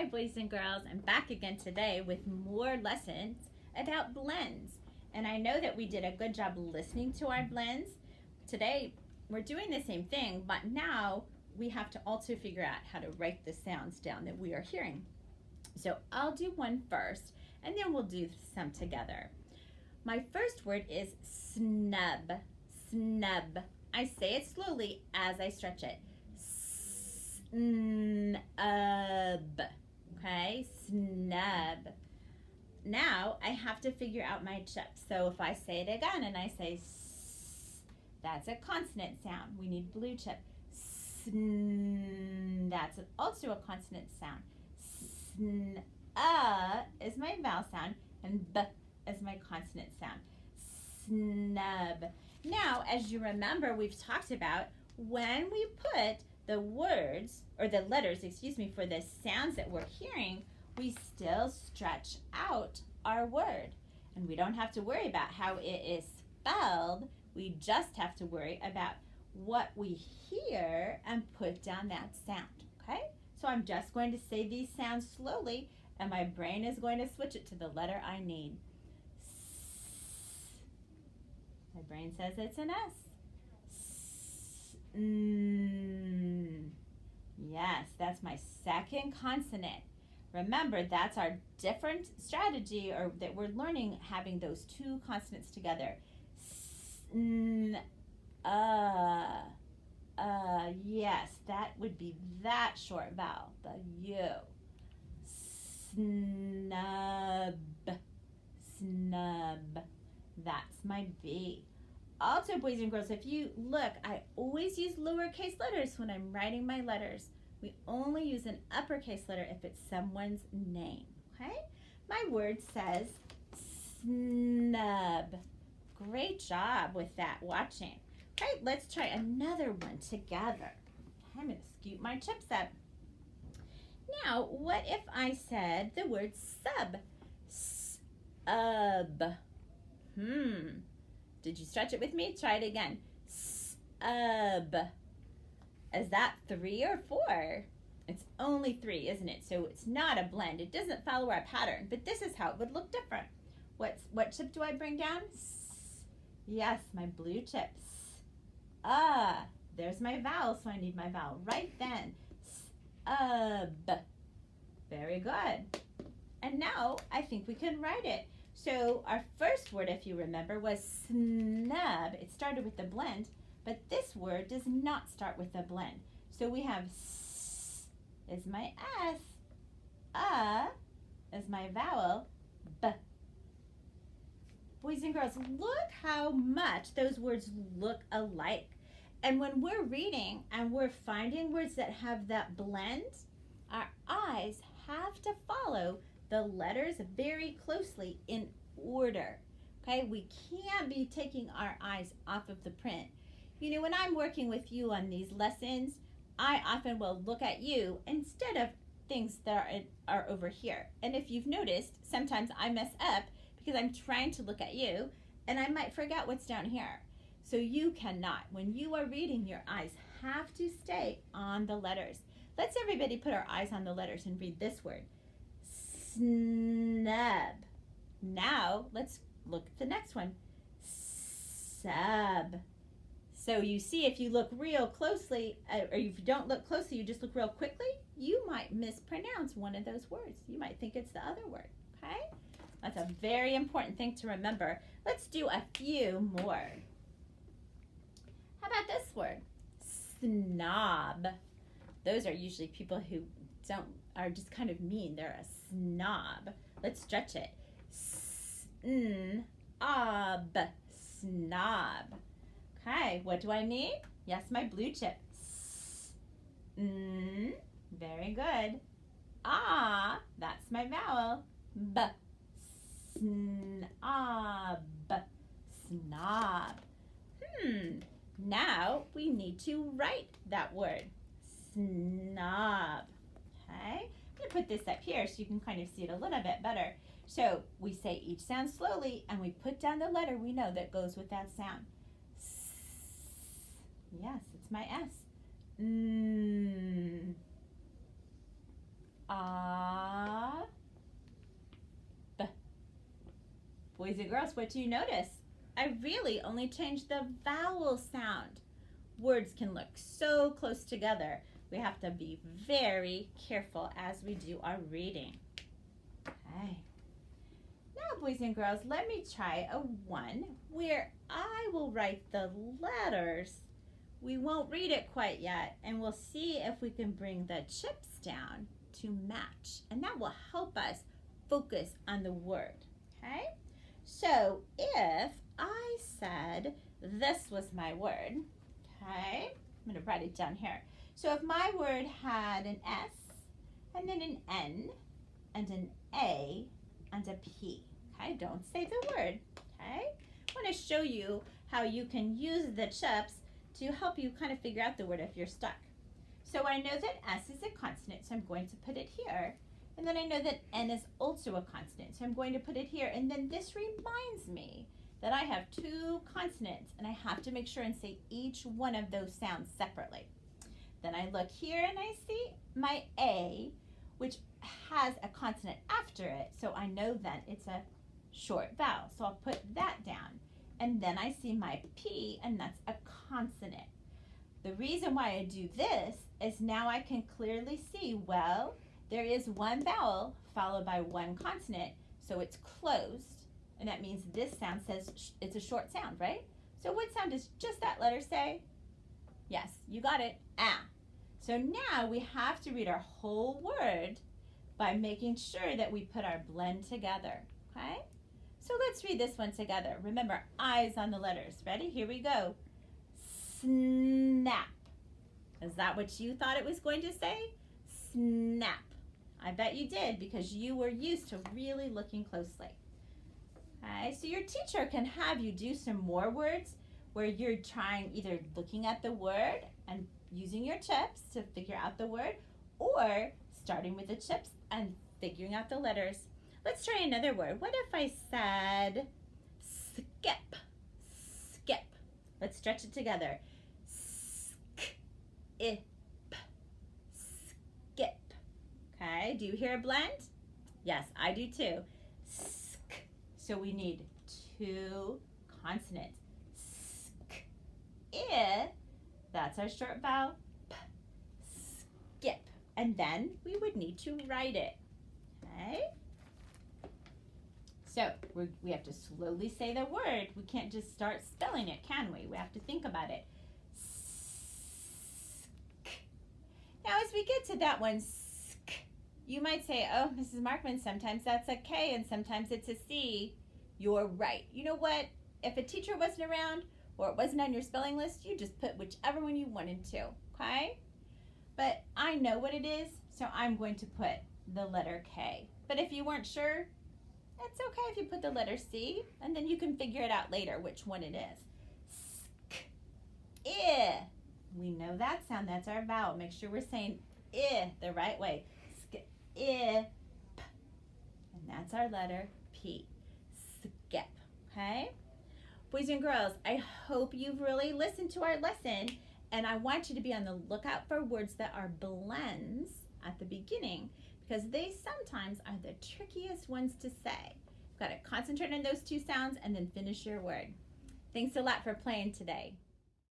Hi boys and girls, I'm back again today with more lessons about blends. And I know that we did a good job listening to our blends. Today we're doing the same thing, but now we have to also figure out how to write the sounds down that we are hearing. So I'll do one first and then we'll do some together. My first word is snub. Snub. I say it slowly as I stretch it. Snub. Okay, snub. Now I have to figure out my chips. So if I say it again and I say s, that's a consonant sound. We need blue chip. Sn, that's also a consonant sound. Sn, is my vowel sound and b is my consonant sound. Snub. Now, as you remember, we've talked about when we put the words, or the letters, excuse me, for the sounds that we're hearing, we still stretch out our word. And we don't have to worry about how it is spelled. We just have to worry about what we hear and put down that sound, okay? So I'm just going to say these sounds slowly, and my brain is going to switch it to the letter I need. My brain says it's an S. Yes, that's my second consonant. Remember, that's our different strategy, or that we're learning having those two consonants together. Yes, that would be that short vowel, the U. Snub, snub. That's my B. Also, boys and girls, if you look, I always use lowercase letters when I'm writing my letters. We only use an uppercase letter if it's someone's name, okay? My word says snub. Great job with that, watching. Okay, let's try another one together. I'm going to scoop my chips up. Now, what if I said the word sub? Sub. Did you stretch it with me? Try it again. Sub. Is that 3 or 4? It's only 3, isn't it? So it's not a blend. It doesn't follow our pattern, but this is how it would look different. What chip do I bring down? Yes, my blue chips. There's my vowel, so I need my vowel right then. Sub. Very good. And now I think we can write it. So our first word, if you remember, was snub. It started with the blend, but this word does not start with the blend. So we have S is my S, is my vowel, B. Boys and girls, look how much those words look alike. And when we're reading and we're finding words that have that blend, our eyes have to follow the letters very closely in order. Okay, we can't be taking our eyes off of the print. You know, when I'm working with you on these lessons, I often will look at you instead of things that are over here. And if you've noticed, sometimes I mess up because I'm trying to look at you and I might forget what's down here. So you cannot. When you are reading, your eyes have to stay on the letters. Let's everybody put our eyes on the letters and read this word. Snub. Now let's look at the next one. Sub. So you see, if you look real closely, or if you don't look closely, you just look real quickly, you might mispronounce one of those words. You might think it's the other word, okay? That's a very important thing to remember. Let's do a few more. How about this word? Snob. Those are usually people who are just kind of mean. They're a snob. Let's stretch it. Snob. Snob. Okay, what do I need? Yes, my blue chip. Very good. That's my vowel. B. Snob. Snob. Now we need to write that word. Snob. Okay, I'm going to put this up here so you can kind of see it a little bit better. So we say each sound slowly and we put down the letter we know that goes with that sound. Yes, it's my S. boys and girls, what do you notice? I really only changed the vowel sound. Words can look so close together. We have to be very careful as we do our reading. Okay. Now, boys and girls, let me try a one where I will write the letters. We won't read it quite yet, and we'll see if we can bring the chips down to match, and that will help us focus on the word. Okay? So if I said this was my word, okay, I'm going to write it down here. So if my word had an S and then an N and an A and a P, okay, don't say the word, okay? I want to show you how you can use the chips to help you kind of figure out the word if you're stuck. So I know that S is a consonant, so I'm going to put it here. And then I know that N is also a consonant, so I'm going to put it here. And then this reminds me that I have two consonants, and I have to make sure and say each one of those sounds separately. Then I look here and I see my A, which has a consonant after it, so I know that it's a short vowel. So I'll put that down. And then I see my P, and that's a consonant. The reason why I do this is now I can clearly see, well, there is one vowel followed by one consonant, so it's closed, and that means this sound says it's a short sound, right? So what sound does just that letter say? Yes, you got it, ah. So now we have to read our whole word by making sure that we put our blend together, okay? So let's read this one together. Remember, eyes on the letters. Ready? Here we go. Snap. Is that what you thought it was going to say? Snap. I bet you did because you were used to really looking closely. Okay, so your teacher can have you do some more words where you're trying either looking at the word and using your chips to figure out the word, or starting with the chips and figuring out the letters. Let's try another word. What if I said skip? Skip. Let's stretch it together. Skip. Skip. Okay, do you hear a blend? Yes, I do too. Sk. So we need two consonants. Sk. I. That's our short vowel. P. Skip. And then we would need to write it. Okay? So we have to slowly say the word. We can't just start spelling it, can we? We have to think about it. Sk. Now as we get to that one, sk, you might say, oh, Mrs. Markman, sometimes that's a K and sometimes it's a C. You're right. You know what? If a teacher wasn't around or it wasn't on your spelling list, you just put whichever one you wanted to, okay? But I know what it is, so I'm going to put the letter K. But if you weren't sure, it's okay if you put the letter C, and then you can figure it out later which one it is. Sk. I. We know that sound. That's our vowel. Make sure we're saying I the right way. Sk. I. P. And that's our letter P. Skip. Okay? Boys and girls, I hope you've really listened to our lesson, and I want you to be on the lookout for words that are blends at the beginning, because they sometimes are the trickiest ones to say. You've got to concentrate on those two sounds and then finish your word. Thanks a lot for playing today.